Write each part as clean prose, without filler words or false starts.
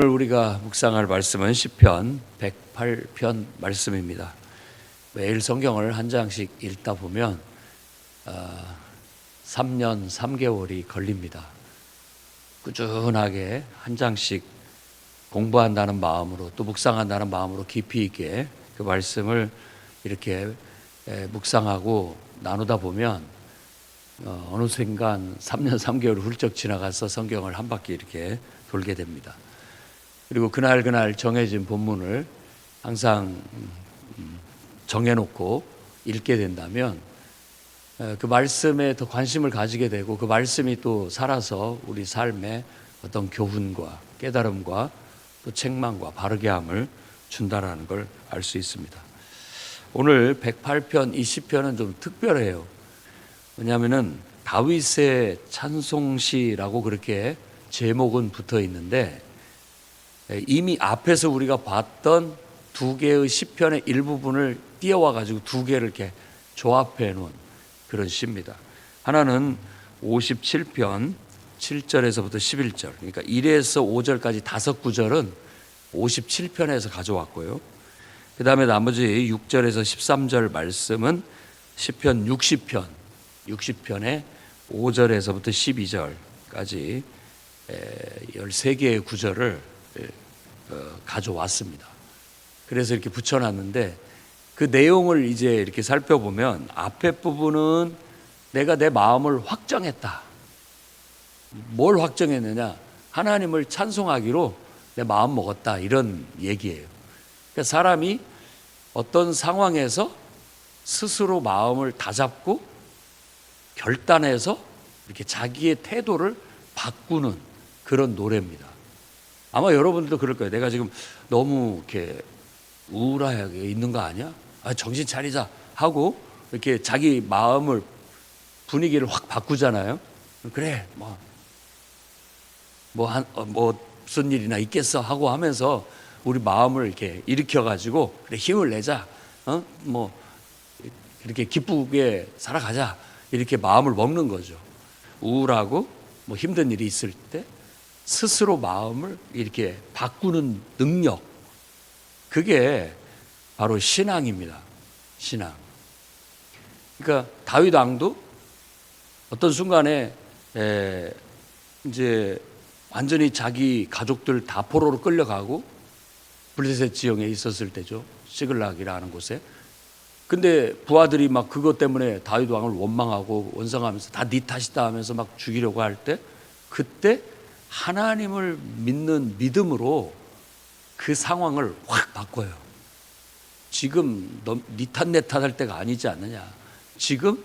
오늘 우리가 묵상할 말씀은 시편 108편 말씀입니다. 매일 성경을 한 장씩 읽다 보면 3년 3개월이 걸립니다. 꾸준하게 한 장씩 공부한다는 마음으로 또 묵상한다는 마음으로 깊이 있게 그 말씀을 이렇게 묵상하고 나누다 보면 어느 순간 3년 3개월이 훌쩍 지나가서 성경을 한 바퀴 이렇게 돌게 됩니다. 그리고 그날 정해진 본문을 항상 정해놓고 읽게 된다면 그 말씀에 더 관심을 가지게 되고 그 말씀이 또 살아서 우리 삶에 어떤 교훈과 깨달음과 또 책망과 바르게 함을 준다라는 걸 알 수 있습니다. 오늘 108편 이 시편은 좀 특별해요. 왜냐하면은 다윗의 찬송시라고 그렇게 제목은 붙어 있는데 이미 앞에서 우리가 봤던 두 개의 시편의 일부분을 띄어와 가지고 두 개를 이렇게 조합해 놓은 그런 시입니다. 하나는 57편 7절에서부터 11절, 그러니까 1에서 5절까지 다섯 구절은 57편에서 가져왔고요. 그 다음에 나머지 6절에서 13절 말씀은 시편 60편의 5절에서부터 12절까지 13개의 구절을 가져왔습니다. 그래서 이렇게 붙여놨는데 그 내용을 이제 이렇게 살펴보면 앞에 부분은 내가 내 마음을 확정했다. 뭘 확정했느냐? 하나님을 찬송하기로 내 마음 먹었다, 이런 얘기예요. 그러니까 사람이 어떤 상황에서 스스로 마음을 다잡고 결단해서 이렇게 자기의 태도를 바꾸는 그런 노래입니다. 아마 여러분들도 그럴 거예요. 내가 지금 너무 이렇게 우울하게 있는 거 아니야? 정신 차리자 하고 이렇게 자기 마음을 분위기를 확 바꾸잖아요. 그래, 무슨 일이나 있겠어 하고 하면서 우리 마음을 이렇게 일으켜가지고 그래, 힘을 내자, 이렇게 기쁘게 살아가자, 이렇게 마음을 먹는 거죠. 우울하고 힘든 일이 있을 때 스스로 마음을 이렇게 바꾸는 능력, 그게 바로 신앙입니다. 신앙. 그러니까 다윗 왕도 어떤 순간에 이제 완전히 자기 가족들 다 포로로 끌려가고 블레셋 지형에 있었을 때죠. 시글락이라는 곳에. 근데 부하들이 막 그것 때문에 다윗 왕을 원망하고 원성하면서 다 네 탓이다 하면서 막 죽이려고 할 때, 그때 하나님을 믿는 믿음으로 그 상황을 확 바꿔요. 지금 네 탓 내 탓할 때가 아니지 않느냐. 지금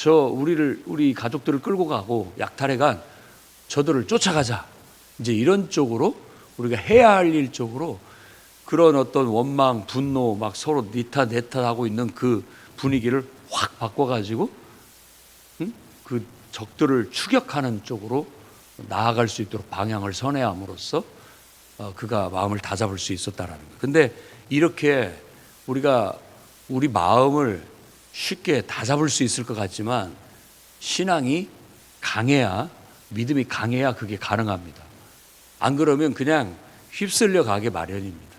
우리 가족들을 끌고 가고 약탈해 간 저들을 쫓아가자. 이제 이런 쪽으로 우리가 해야 할 일 쪽으로 그런 어떤 원망, 분노, 막 서로 네 탓 내 탓하고 있는 그 분위기를 확 바꿔가지고 그 적들을 추격하는 쪽으로 나아갈 수 있도록 방향을 선회함으로써 그가 마음을 다잡을 수 있었다라는 거예요. 근데 이렇게 우리가 우리 마음을 쉽게 다잡을 수 있을 것 같지만 신앙이 강해야, 믿음이 강해야 그게 가능합니다. 안 그러면 그냥 휩쓸려 가게 마련입니다.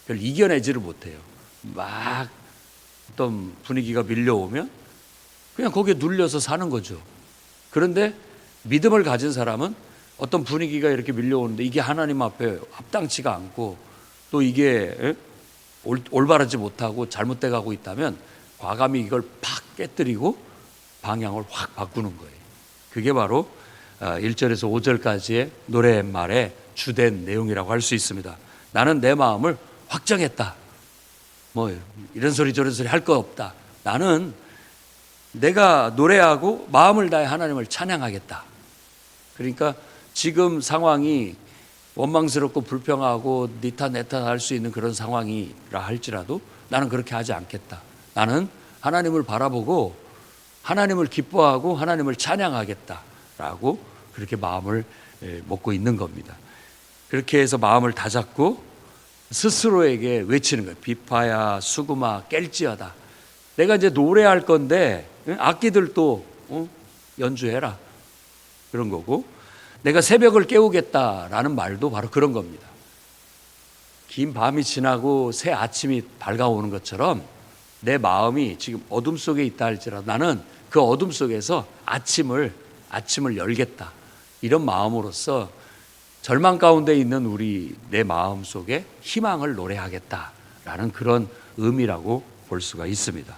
그걸 이겨내지를 못해요. 막 어떤 분위기가 밀려오면 그냥 거기에 눌려서 사는 거죠. 그런데 믿음을 가진 사람은 어떤 분위기가 이렇게 밀려오는데 이게 하나님 앞에 합당치가 않고 또 이게 올바르지 못하고 잘못돼 가고 있다면 과감히 이걸 팍 깨뜨리고 방향을 확 바꾸는 거예요. 그게 바로 1절에서 5절까지의 노랫말의 주된 내용이라고 할 수 있습니다. 나는 내 마음을 확정했다. 이런 소리 저런 소리 할 거 없다. 나는 내가 노래하고 마음을 다해 하나님을 찬양하겠다. 그러니까 지금 상황이 원망스럽고 불평하고 네 탓 내 탓 할 수 있는 그런 상황이라 할지라도 나는 그렇게 하지 않겠다. 나는 하나님을 바라보고 하나님을 기뻐하고 하나님을 찬양하겠다라고 그렇게 마음을 먹고 있는 겁니다. 그렇게 해서 마음을 다잡고 스스로에게 외치는 거예요. 비파야 수구마 깰지어다. 내가 이제 노래할 건데 악기들도 연주해라, 그런 거고, 내가 새벽을 깨우겠다라는 말도 바로 그런 겁니다. 긴 밤이 지나고 새 아침이 밝아오는 것처럼 내 마음이 지금 어둠 속에 있다 할지라도 나는 그 어둠 속에서 아침을 열겠다. 이런 마음으로서 절망 가운데 있는 내 마음 속에 희망을 노래하겠다라는 그런 의미라고 볼 수가 있습니다.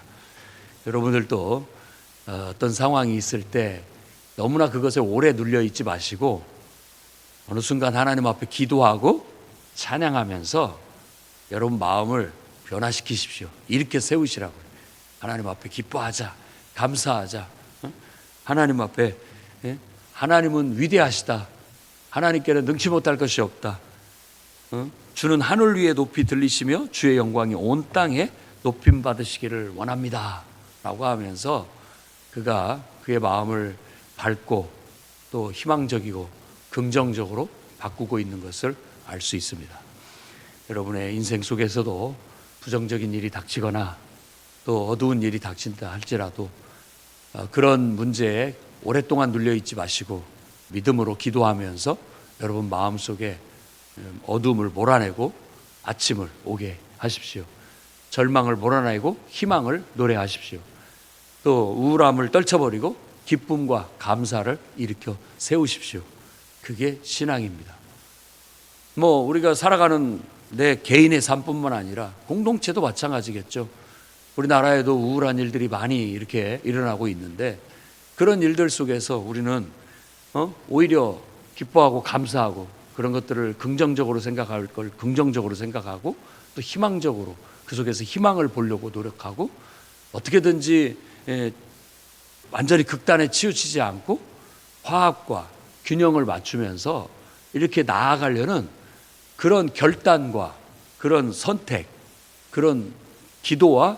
여러분들도 어떤 상황이 있을 때 너무나 그것에 오래 눌려 있지 마시고 어느 순간 하나님 앞에 기도하고 찬양하면서 여러분 마음을 변화시키십시오. 이렇게 세우시라고요. 하나님 앞에 기뻐하자, 감사하자. 하나님 앞에 하나님은 위대하시다. 하나님께는 능치 못할 것이 없다. 주는 하늘 위에 높이 들리시며 주의 영광이 온 땅에 높임 받으시기를 원합니다. 라고 하면서 그의 마음을 밝고 또 희망적이고 긍정적으로 바꾸고 있는 것을 알 수 있습니다. 여러분의 인생 속에서도 부정적인 일이 닥치거나 또 어두운 일이 닥친다 할지라도 그런 문제에 오랫동안 눌려있지 마시고 믿음으로 기도하면서 여러분 마음속에 어둠을 몰아내고 아침을 오게 하십시오. 절망을 몰아내고 희망을 노래하십시오. 또 우울함을 떨쳐버리고 기쁨과 감사를 일으켜 세우십시오. 그게 신앙입니다. 우리가 살아가는 내 개인의 삶뿐만 아니라 공동체도 마찬가지겠죠. 우리나라에도 우울한 일들이 많이 이렇게 일어나고 있는데 그런 일들 속에서 우리는 오히려 기뻐하고 감사하고 그런 것들을 긍정적으로 생각할 걸 긍정적으로 생각하고 또 희망적으로 그 속에서 희망을 보려고 노력하고 어떻게든지 완전히 극단에 치우치지 않고 화합과 균형을 맞추면서 이렇게 나아가려는 그런 결단과 그런 선택, 그런 기도와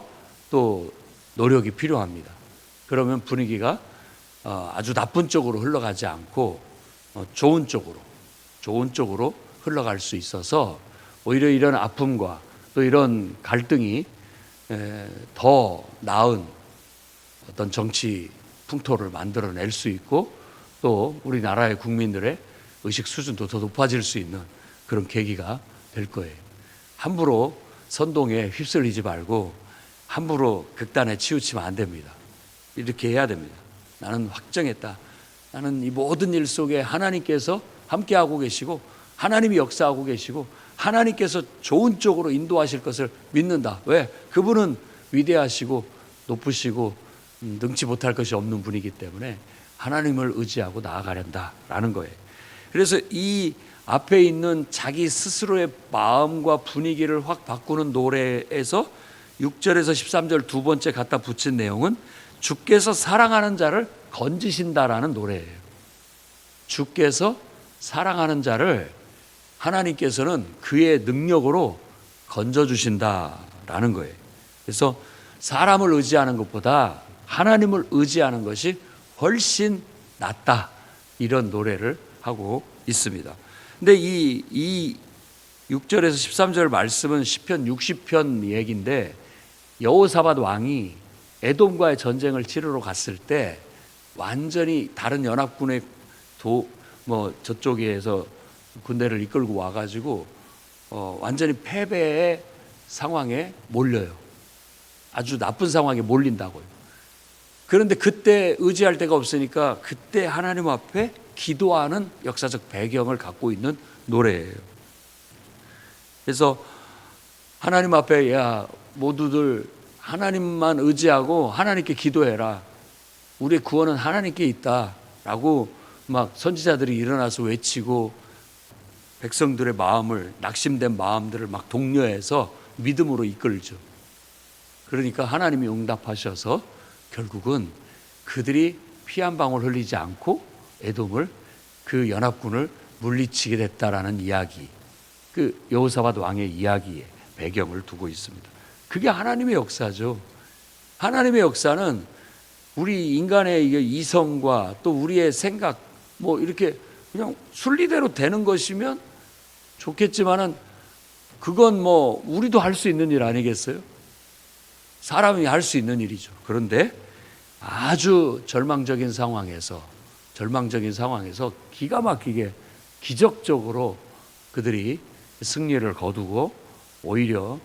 또 노력이 필요합니다. 그러면 분위기가 아주 나쁜 쪽으로 흘러가지 않고 좋은 쪽으로 흘러갈 수 있어서 오히려 이런 아픔과 또 이런 갈등이 더 나은 어떤 정치 풍토를 만들어낼 수 있고 또 우리나라의 국민들의 의식 수준도 더 높아질 수 있는 그런 계기가 될 거예요. 함부로 선동에 휩쓸리지 말고 함부로 극단에 치우치면 안 됩니다. 이렇게 해야 됩니다. 나는 확정했다. 나는 이 모든 일 속에 하나님께서 함께하고 계시고 하나님이 역사하고 계시고 하나님께서 좋은 쪽으로 인도하실 것을 믿는다. 왜? 그분은 위대하시고 높으시고 능치 못할 것이 없는 분이기 때문에 하나님을 의지하고 나아가련다라는 거예요. 그래서 이 앞에 있는 자기 스스로의 마음과 분위기를 확 바꾸는 노래에서 6절에서 13절 두 번째 갖다 붙인 내용은 주께서 사랑하는 자를 건지신다라는 노래예요. 주께서 사랑하는 자를 하나님께서는 그의 능력으로 건져주신다라는 거예요. 그래서 사람을 의지하는 것보다 하나님을 의지하는 것이 훨씬 낫다. 이런 노래를 하고 있습니다. 근데 이 6절에서 13절 말씀은 시편 60편 얘기인데 여호사밧 왕이 에돔과의 전쟁을 치르러 갔을 때 완전히 다른 연합군의 저쪽에서 군대를 이끌고 와가지고 완전히 패배의 상황에 몰려요. 아주 나쁜 상황에 몰린다고요. 그런데 그때 의지할 데가 없으니까 그때 하나님 앞에 기도하는 역사적 배경을 갖고 있는 노래예요. 그래서 하나님 앞에 모두들 하나님만 의지하고 하나님께 기도해라. 우리의 구원은 하나님께 있다라고 막 선지자들이 일어나서 외치고 백성들의 마음을 낙심된 마음들을 막 독려해서 믿음으로 이끌죠. 그러니까 하나님이 응답하셔서 결국은 그들이 피 한 방울 흘리지 않고 에돔을 그 연합군을 물리치게 됐다라는 이야기, 그 여호사밧 왕의 이야기에 배경을 두고 있습니다. 그게 하나님의 역사죠. 하나님의 역사는 우리 인간의 이성과 또 우리의 생각 이렇게 그냥 순리대로 되는 것이면 좋겠지만은 그건 우리도 할 수 있는 일 아니겠어요? 사람이 할 수 있는 일이죠. 그런데 아주 절망적인 상황에서 기가 막히게 기적적으로 그들이 승리를 거두고 오히려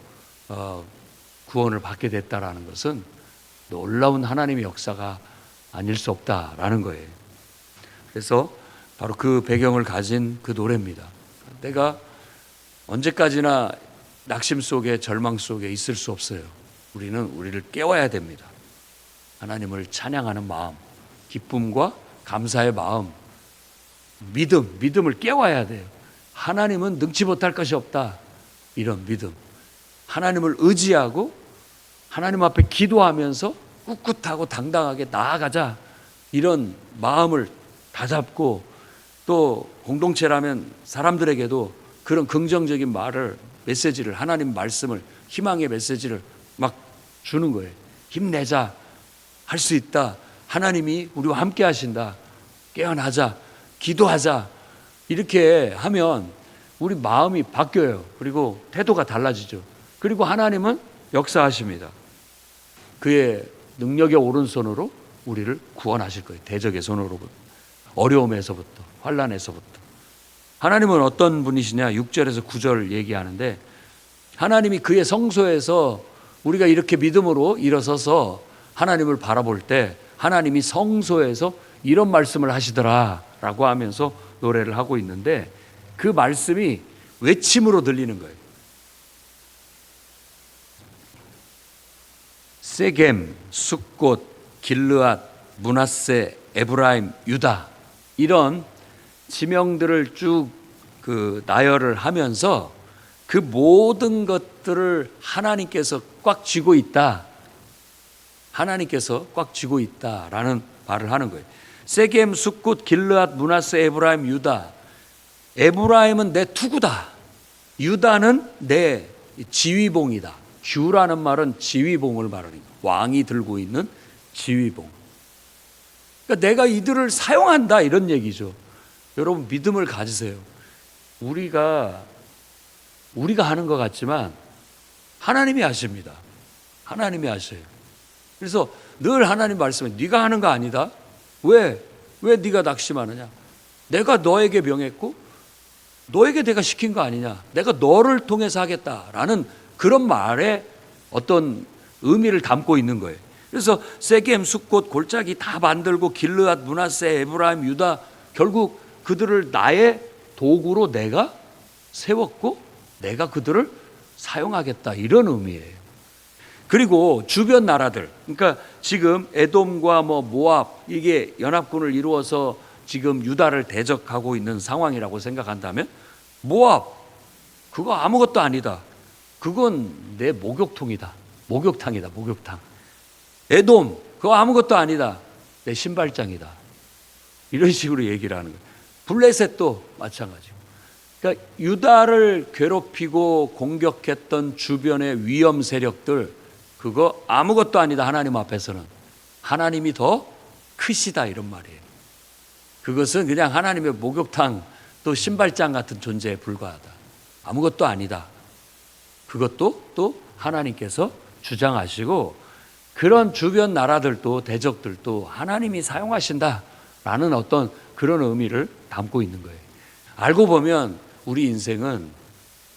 구원을 받게 됐다라는 것은 놀라운 하나님의 역사가 아닐 수 없다라는 거예요. 그래서 바로 그 배경을 가진 그 노래입니다. 내가 언제까지나 낙심 속에 절망 속에 있을 수 없어요. 우리는 우리를 깨워야 됩니다. 하나님을 찬양하는 마음, 기쁨과 감사의 마음, 믿음을 깨워야 돼요. 하나님은 능치 못할 것이 없다. 이런 믿음. 하나님을 의지하고 하나님 앞에 기도하면서 꿋꿋하고 당당하게 나아가자. 이런 마음을 다잡고 또 공동체라면 사람들에게도 그런 긍정적인 말을, 메시지를, 하나님 말씀을, 희망의 메시지를 막 주는 거예요. 힘내자. 할 수 있다. 하나님이 우리와 함께 하신다. 깨어나자. 기도하자. 이렇게 하면 우리 마음이 바뀌어요. 그리고 태도가 달라지죠. 그리고 하나님은 역사하십니다. 그의 능력의 오른손으로 우리를 구원하실 거예요. 대적의 손으로부터, 어려움에서부터, 환난에서부터. 하나님은 어떤 분이시냐? 6절에서 9절 얘기하는데, 하나님이 그의 성소에서 우리가 이렇게 믿음으로 일어서서 하나님을 바라볼 때 하나님이 성소에서 이런 말씀을 하시더라 라고 하면서 노래를 하고 있는데, 그 말씀이 외침으로 들리는 거예요. 세겜, 숫곳, 길르앗, 므낫세, 에브라임, 유다, 이런 지명들을 쭉 나열을 하면서 그 모든 것들을 하나님께서 꽉 쥐고 있다. 하나님께서 꽉 쥐고 있다라는 말을 하는 거예요. 세겜, 숫곳, 길르앗, 므낫세, 에브라임, 유다. 에브라임은 내 투구다. 유다는 내 지휘봉이다. 주라는 말은 지휘봉을 말하는 거예요. 왕이 들고 있는 지휘봉. 그러니까 내가 이들을 사용한다, 이런 얘기죠. 여러분, 믿음을 가지세요. 우리가 하는 것 같지만 하나님이 하십니다. 하나님이 하셔요. 그래서 늘 하나님 말씀에 네가 하는 거 아니다. 왜 네가 낙심하느냐? 내가 너에게 명했고 너에게 내가 시킨 거 아니냐? 내가 너를 통해서 하겠다라는 그런 말에 어떤 의미를 담고 있는 거예요. 그래서 세겜, 숫곳, 골짜기 다 만들고 길르앗, 므낫세, 에브라임, 유다, 결국 그들을 나의 도구로 내가 세웠고 내가 그들을 사용하겠다, 이런 의미예요. 그리고 주변 나라들, 그러니까 지금 에돔과 모압, 이게 연합군을 이루어서 지금 유다를 대적하고 있는 상황이라고 생각한다면, 모압 그거 아무것도 아니다. 그건 내 목욕통이다. 목욕탕이다. 목욕탕. 에돔 그거 아무것도 아니다. 내 신발장이다. 이런 식으로 얘기를 하는 거예요. 블레셋도 마찬가지고. 그러니까 유다를 괴롭히고 공격했던 주변의 위험 세력들, 그거 아무것도 아니다. 하나님 앞에서는 하나님이 더 크시다, 이런 말이에요. 그것은 그냥 하나님의 목욕탕 또 신발장 같은 존재에 불과하다. 아무것도 아니다. 그것도 또 하나님께서 주장하시고, 그런 주변 나라들도 대적들도 하나님이 사용하신다라는 어떤 그런 의미를 담고 있는 거예요. 알고 보면 우리 인생은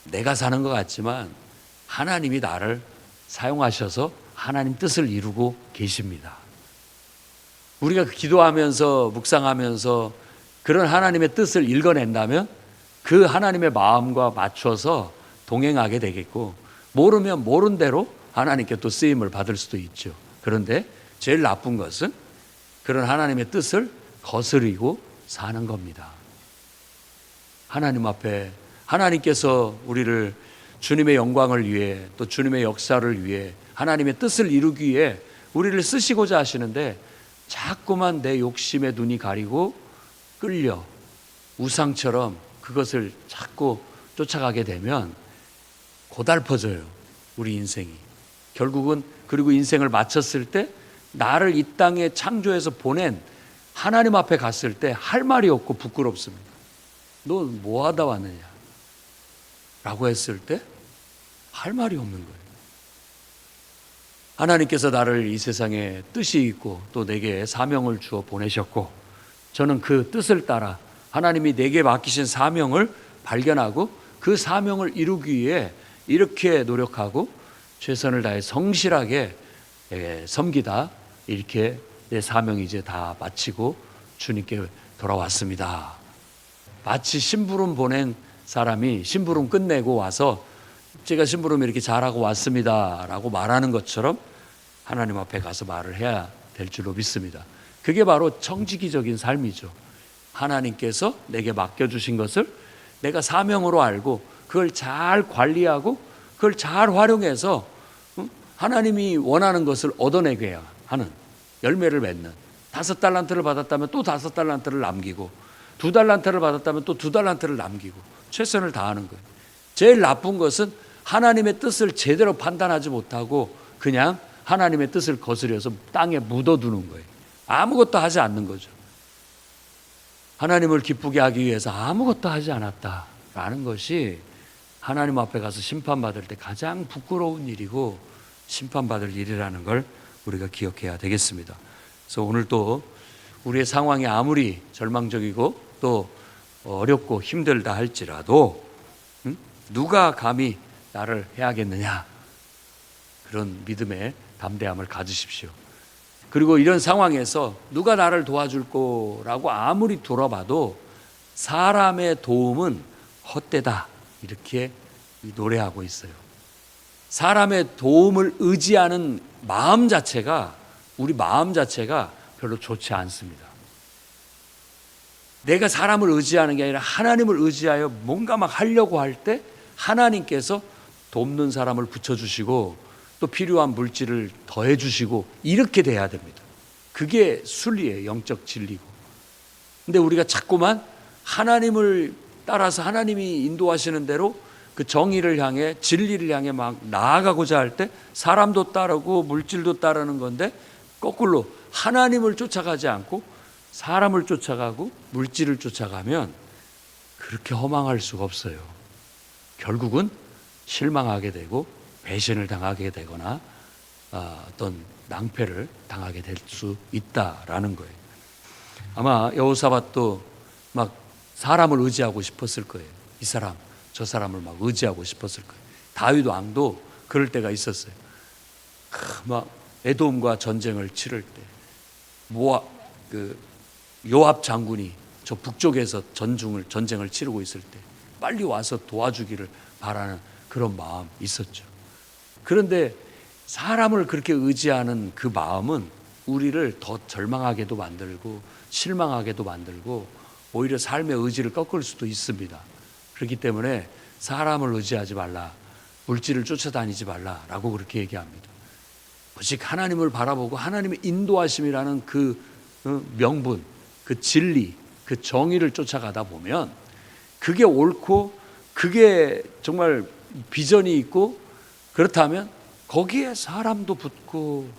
내가 사는 것 같지만 하나님이 나를 사용하셔서 하나님 뜻을 이루고 계십니다. 우리가 기도하면서 묵상하면서 그런 하나님의 뜻을 읽어낸다면 그 하나님의 마음과 맞춰서 동행하게 되겠고, 모르면 모른 대로 하나님께 또 쓰임을 받을 수도 있죠. 그런데 제일 나쁜 것은 그런 하나님의 뜻을 거스르고 사는 겁니다. 하나님 앞에 하나님께서 우리를 주님의 영광을 위해 또 주님의 역사를 위해 하나님의 뜻을 이루기 위해 우리를 쓰시고자 하시는데, 자꾸만 내 욕심의 눈이 가리고 끌려 우상처럼 그것을 자꾸 쫓아가게 되면 고달퍼져요, 우리 인생이. 결국은, 그리고 인생을 마쳤을 때 나를 이 땅에 창조해서 보낸 하나님 앞에 갔을 때 할 말이 없고 부끄럽습니다. 너 뭐 하다 왔느냐 라고 했을 때 할 말이 없는 거예요. 하나님께서 나를 이 세상에 뜻이 있고 또 내게 사명을 주어 보내셨고, 저는 그 뜻을 따라 하나님이 내게 맡기신 사명을 발견하고 그 사명을 이루기 위해 이렇게 노력하고 최선을 다해 성실하게 섬기다 이렇게 내 사명이 이제 다 마치고 주님께 돌아왔습니다. 마치 심부름 보낸 사람이 심부름 끝내고 와서 제가 심부름 이렇게 잘하고 왔습니다 라고 말하는 것처럼 하나님 앞에 가서 말을 해야 될 줄로 믿습니다. 그게 바로 청지기적인 삶이죠. 하나님께서 내게 맡겨주신 것을 내가 사명으로 알고 그걸 잘 관리하고 그걸 잘 활용해서 하나님이 원하는 것을 얻어내게 하는, 열매를 맺는, 5달란트를 받았다면 또 5달란트를 남기고 2달란트를 받았다면 또 2달란트를 남기고 최선을 다하는 거예요. 제일 나쁜 것은 하나님의 뜻을 제대로 판단하지 못하고 그냥 하나님의 뜻을 거스려서 땅에 묻어두는 거예요. 아무것도 하지 않는 거죠. 하나님을 기쁘게 하기 위해서 아무것도 하지 않았다라는 것이 하나님 앞에 가서 심판받을 때 가장 부끄러운 일이고 심판받을 일이라는 걸 우리가 기억해야 되겠습니다. 그래서 오늘 또 우리의 상황이 아무리 절망적이고 또 어렵고 힘들다 할지라도 누가 감히 나를 해야겠느냐, 그런 믿음의 담대함을 가지십시오. 그리고 이런 상황에서 누가 나를 도와줄 거라고 아무리 돌아봐도 사람의 도움은 헛되다, 이렇게 노래하고 있어요. 사람의 도움을 의지하는 마음 자체가, 우리 마음 자체가 별로 좋지 않습니다. 내가 사람을 의지하는 게 아니라 하나님을 의지하여 뭔가 막 하려고 할 때 하나님께서 돕는 사람을 붙여주시고 또 필요한 물질을 더해주시고 이렇게 돼야 됩니다. 그게 순리예요. 영적 진리고. 근데 우리가 자꾸만 하나님을 따라서 하나님이 인도하시는 대로 그 정의를 향해, 진리를 향해 막 나아가고자 할 때 사람도 따르고 물질도 따르는 건데 거꾸로 하나님을 쫓아가지 않고 사람을 쫓아가고 물질을 쫓아가면 그렇게 허망할 수가 없어요. 결국은 실망하게 되고 배신을 당하게 되거나 어떤 낭패를 당하게 될 수 있다라는 거예요. 아마 여호사밧도 막 사람을 의지하고 싶었을 거예요. 이 사람 저 사람을 막 의지하고 싶었을 거예요. 다윗 왕도 그럴 때가 있었어요. 막 에돔과 전쟁을 치를 때 요압 장군이 저 북쪽에서 전쟁을 치르고 있을 때 빨리 와서 도와주기를 바라는 그런 마음이 있었죠. 그런데 사람을 그렇게 의지하는 그 마음은 우리를 더 절망하게도 만들고 실망하게도 만들고 오히려 삶의 의지를 꺾을 수도 있습니다. 그렇기 때문에 사람을 의지하지 말라, 물질을 쫓아다니지 말라라고 그렇게 얘기합니다. 오직 하나님을 바라보고 하나님의 인도하심이라는 그 명분, 그 진리, 그 정의를 쫓아가다 보면 그게 옳고 그게 정말 비전이 있고 그렇다면 거기에 사람도 붙고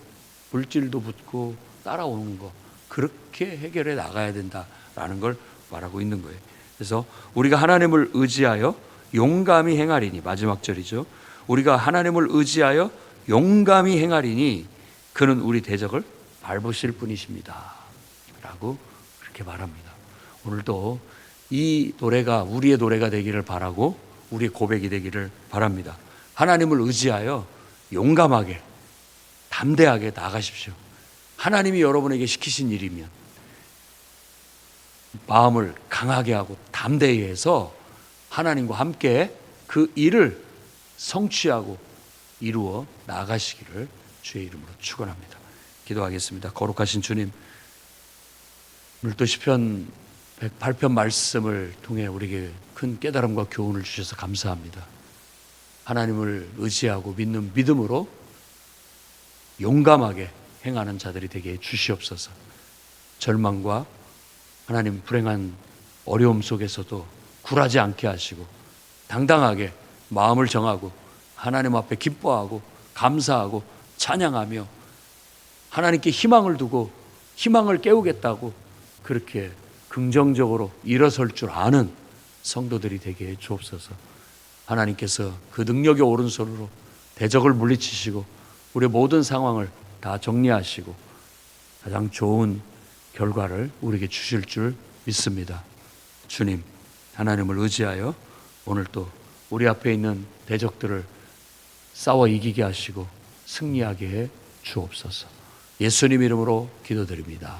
물질도 붙고 따라오는 거, 그렇게 해결해 나가야 된다라는 걸 말하고 있는 거예요. 그래서 우리가 하나님을 의지하여 용감히 행하리니, 마지막 절이죠. 우리가 하나님을 의지하여 용감히 행하리니 그는 우리 대적을 밟으실 분이십니다 라고 그렇게 말합니다. 오늘도 이 노래가 우리의 노래가 되기를 바라고 우리의 고백이 되기를 바랍니다. 하나님을 의지하여 용감하게 담대하게 나가십시오. 하나님이 여러분에게 시키신 일이면 마음을 강하게 하고 담대히 해서 하나님과 함께 그 일을 성취하고 이루어 나가시기를 주의 이름으로 축원합니다. 기도하겠습니다. 거룩하신 주님, 오늘 또 시편 108편 말씀을 통해 우리에게 큰 깨달음과 교훈을 주셔서 감사합니다. 하나님을 의지하고 믿는 믿음으로 용감하게 행하는 자들이 되게 주시옵소서. 절망과 하나님 불행한 어려움 속에서도 굴하지 않게 하시고 당당하게 마음을 정하고 하나님 앞에 기뻐하고 감사하고 찬양하며 하나님께 희망을 두고 희망을 깨우겠다고 그렇게 긍정적으로 일어설 줄 아는 성도들이 되게 해 주옵소서. 하나님께서 그 능력의 오른손으로 대적을 물리치시고 우리의 모든 상황을 다 정리하시고 가장 좋은 결과를 우리에게 주실 줄 믿습니다. 주님, 하나님을 의지하여 오늘 또 우리 앞에 있는 대적들을 싸워 이기게 하시고 승리하게 해 주옵소서. 예수님 이름으로 기도드립니다.